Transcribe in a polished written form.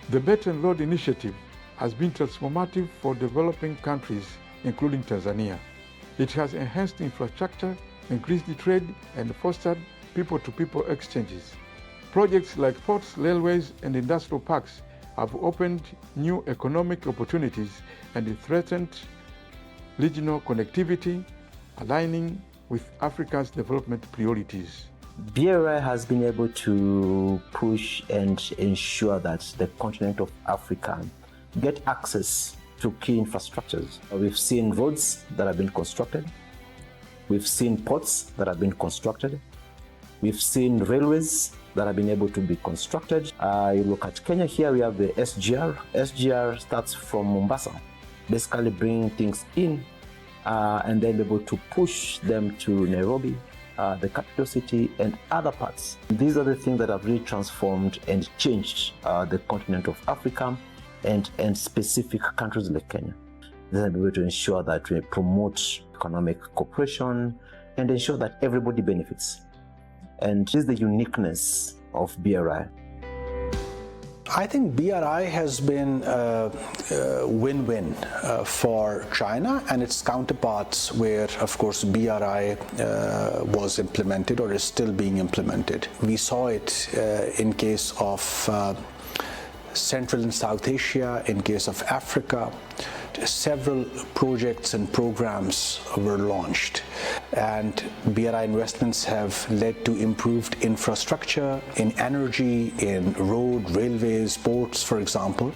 The Belt and Road Initiative has been transformative for developing countries, including Tanzania. It has enhanced infrastructure, increased trade, and fostered people-to-people exchanges. Projects like ports, railways, and industrial parks have opened new economic opportunities and threatened regional connectivity, aligning with Africa's development priorities. BRI has been able to push and ensure that the continent of Africa get access to key infrastructures. We've seen roads that have been constructed. We've seen ports that have been constructed. We've seen railways that have been able to be constructed. You look at Kenya here, we have the SGR. SGR starts from Mombasa, basically bringing things in and then be able to push them to Nairobi, the capital city, and other parts. These are the things that have really transformed and changed the continent of Africa and specific countries like Kenya. They are able to ensure that we promote economic cooperation and ensure that everybody benefits. And this is the uniqueness of BRI. I think BRI has been a win-win for China and its counterparts where, of course, BRI was implemented or is still being implemented. We saw it in case of Central and South Asia, in case of Africa. Several projects and programs were launched, and BRI investments have led to improved infrastructure in energy, in road, railways, ports, for example.